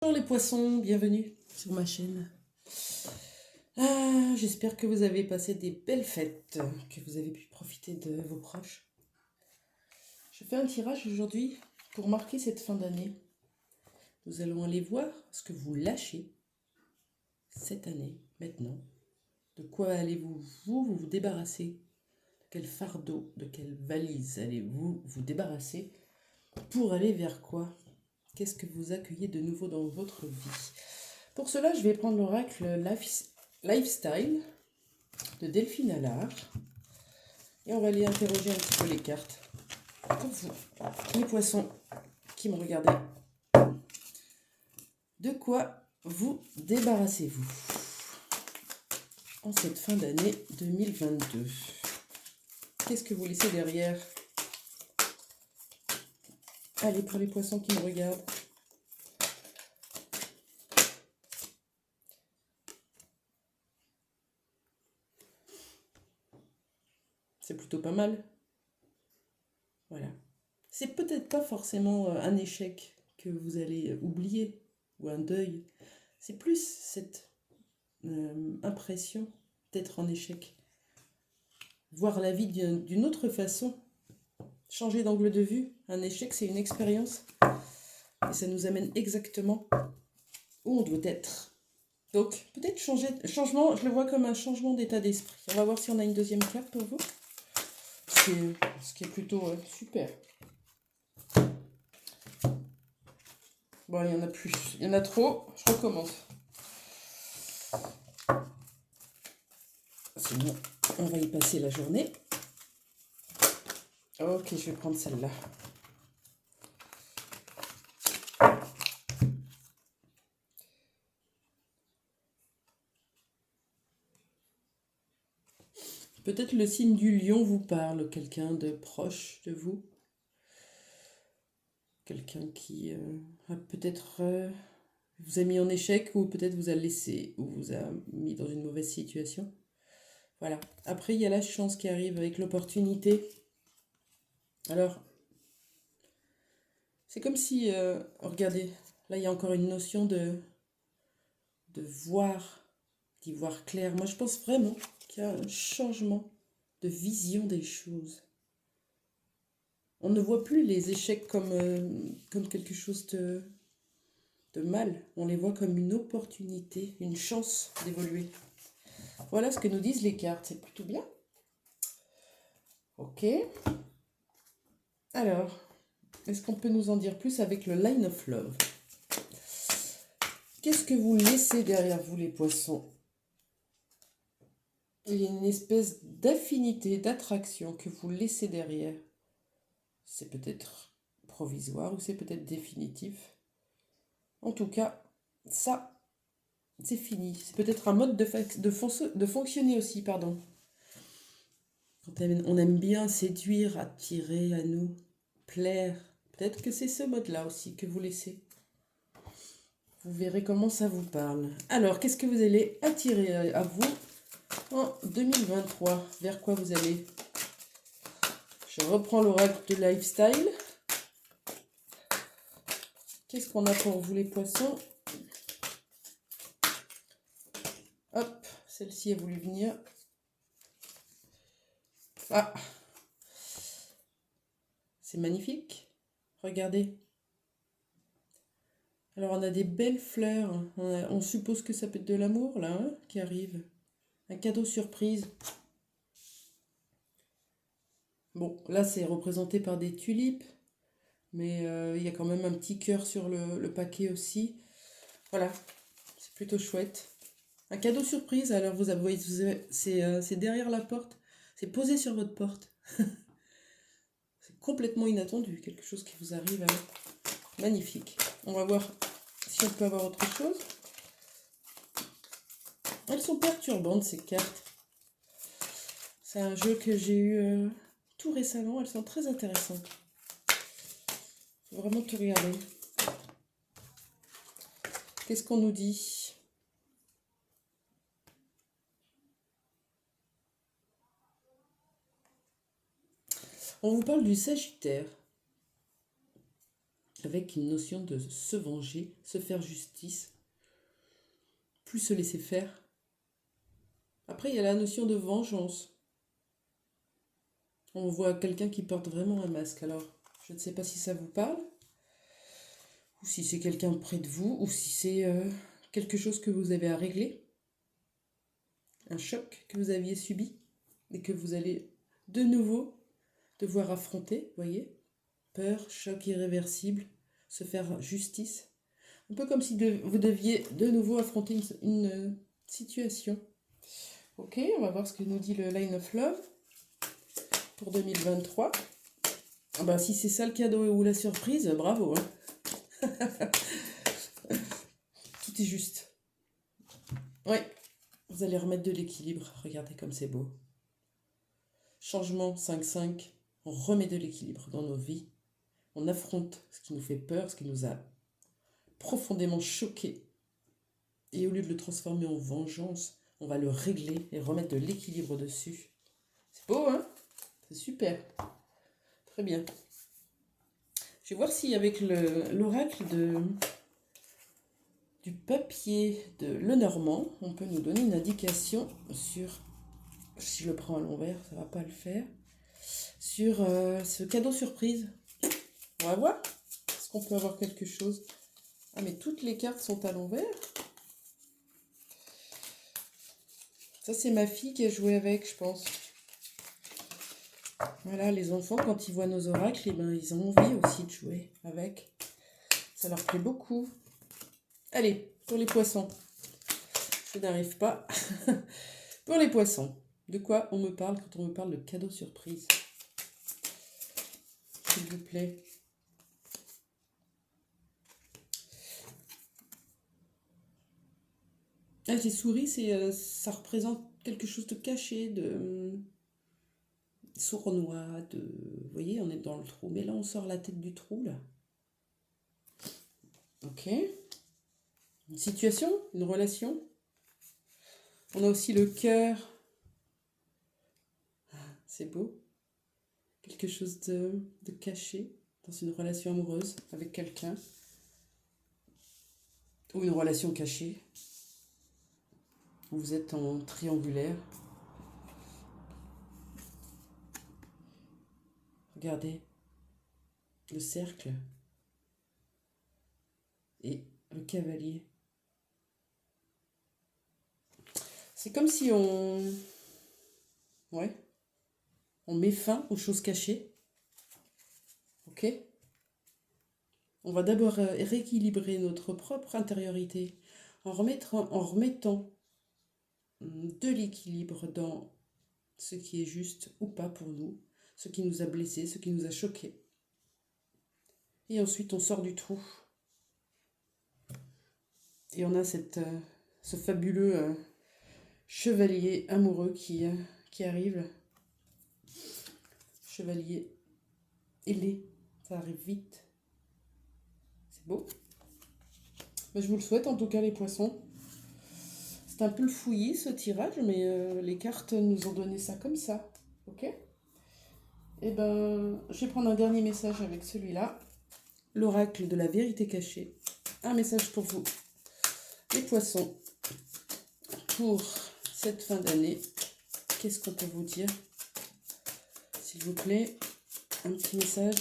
Bonjour les poissons, bienvenue sur ma chaîne. J'espère que vous avez passé des belles fêtes, que vous avez pu profiter de vos proches. Je fais un tirage aujourd'hui pour marquer cette fin d'année. Nous allons aller voir ce que vous lâchez cette année, maintenant. De quoi allez-vous vous débarrasser? De quel fardeau, de quelle valise allez-vous vous débarrasser pour aller vers quoi? Qu'est-ce que vous accueillez de nouveau dans votre vie? Pour cela, je vais prendre l'oracle Lifestyle de Delphine Allard et on va aller interroger un petit peu les cartes. Pour vous, les poissons qui me regardez, de quoi vous débarrassez-vous en cette fin d'année 2022? Qu'est-ce que vous laissez derrière? Allez, pour les poissons qui me regardent. C'est plutôt pas mal. Voilà. C'est peut-être pas forcément un échec que vous allez oublier ou un deuil. C'est plus cette impression d'être en échec. Voir la vie d'une autre façon. Changer d'angle de vue. Un échec, c'est une expérience. Et ça nous amène exactement où on doit être. Donc, peut-être changement, je le vois comme un changement d'état d'esprit. On va voir si on a une deuxième carte pour vous. Ce qui est plutôt super. Bon, il y en a plus. Il y en a trop. Je recommence. Sinon, on va y passer la journée. Ok, je vais prendre celle-là. Peut-être le signe du lion vous parle, quelqu'un de proche de vous. Quelqu'un qui a peut-être vous a mis en échec ou peut-être vous a laissé ou vous a mis dans une mauvaise situation. Voilà. Après, il y a la chance qui arrive avec l'opportunité. Alors, c'est comme si, regardez, là, il y a encore une notion de voir, d'y voir clair. Moi, je pense vraiment qu'il y a un changement de vision des choses. On ne voit plus les échecs comme quelque chose de mal. On les voit comme une opportunité, une chance d'évoluer. Voilà ce que nous disent les cartes. C'est plutôt bien. Ok. Alors, est-ce qu'on peut nous en dire plus avec le Line of Love? Qu'est-ce que vous laissez derrière vous, les poissons? Il y a une espèce d'affinité, d'attraction que vous laissez derrière. C'est peut-être provisoire ou c'est peut-être définitif. En tout cas, ça, c'est fini. C'est peut-être un mode de fonctionner aussi, pardon. Quand on aime bien séduire, attirer à nous, plaire. Peut-être que c'est ce mode-là aussi que vous laissez. Vous verrez comment ça vous parle. Alors, qu'est-ce que vous allez attirer à vous en 2023? Vers quoi vous allez? Je reprends l'oracle de Lifestyle. Qu'est-ce qu'on a pour vous, les poissons? Hop, celle-ci a voulu venir. Ah, c'est magnifique. Regardez. Alors, on a des belles fleurs. On suppose que ça peut être de l'amour, là, hein, qui arrive. Un cadeau surprise. Bon, là, c'est représenté par des tulipes. Mais il y a quand même un petit cœur sur le paquet aussi. Voilà, c'est plutôt chouette. Un cadeau surprise, alors vous voyez, c'est derrière la porte. C'est posé sur votre porte. C'est complètement inattendu, quelque chose qui vous arrive. Magnifique. On va voir si on peut avoir autre chose. Elles sont perturbantes, ces cartes. C'est un jeu que j'ai eu tout récemment. Elles sont très intéressantes. Faut vraiment tout regarder. Qu'est-ce qu'on nous dit? On vous parle du Sagittaire. avec une notion de se venger, se faire justice, plus se laisser faire. Après, il y a la notion de vengeance. On voit quelqu'un qui porte vraiment un masque. Alors, je ne sais pas si ça vous parle, ou si c'est quelqu'un près de vous, ou si c'est quelque chose que vous avez à régler, un choc que vous aviez subi et que vous allez de nouveau devoir affronter, voyez. Peur, choc irréversible, se faire justice. Un peu comme si vous deviez de nouveau affronter une situation. Ok, on va voir ce que nous dit le Line of Love pour 2023. Ah bah, si c'est ça le cadeau ou la surprise, bravo. Hein. Tout est juste. Oui, vous allez remettre de l'équilibre. Regardez comme c'est beau. Changement 5-5, on remet de l'équilibre dans nos vies. On affronte ce qui nous fait peur, ce qui nous a profondément choqués. Et au lieu de le transformer en vengeance, on va le régler et remettre de l'équilibre dessus. C'est beau, hein? C'est super. Très bien. Je vais voir si avec l'oracle du papier de Lenormand, on peut nous donner une indication sur, si je le prends à l'envers, ça ne va pas le faire, sur ce cadeau surprise. On va voir. Est-ce qu'on peut avoir quelque chose? Ah, mais toutes les cartes sont à l'envers. Ça, c'est ma fille qui a joué avec, je pense. Voilà, les enfants, quand ils voient nos oracles, eh ben, ils ont envie aussi de jouer avec. Ça leur plaît beaucoup. Allez, pour les poissons. Je n'arrive pas. Pour les poissons, de quoi on me parle quand on me parle de cadeau surprise? S'il vous plaît. Ah, j'ai souri, ça représente quelque chose de caché, de sournois, vous voyez, on est dans le trou. Mais là, on sort la tête du trou, là. Ok. Une situation, une relation. On a aussi le cœur. C'est beau. Quelque chose de caché dans une relation amoureuse avec quelqu'un. Ou une relation cachée. Où vous êtes en triangulaire. Regardez. Le cercle. Et le cavalier. C'est comme si on met fin aux choses cachées. Ok? On va d'abord rééquilibrer notre propre intériorité en remettant de l'équilibre dans ce qui est juste ou pas pour nous, ce qui nous a blessés, ce qui nous a choqués. Et ensuite, on sort du trou. Et on a ce fabuleux chevalier amoureux qui arrive. Chevalier ailé, ça arrive vite. C'est beau. Mais je vous le souhaite en tout cas, les poissons. C'est un peu le fouillis ce tirage, mais les cartes nous ont donné ça comme ça. Ok? Et ben, je vais prendre un dernier message avec celui-là. L'oracle de la vérité cachée. Un message pour vous, les poissons, pour cette fin d'année. Qu'est-ce qu'on peut vous dire? S'il vous plaît, un petit message.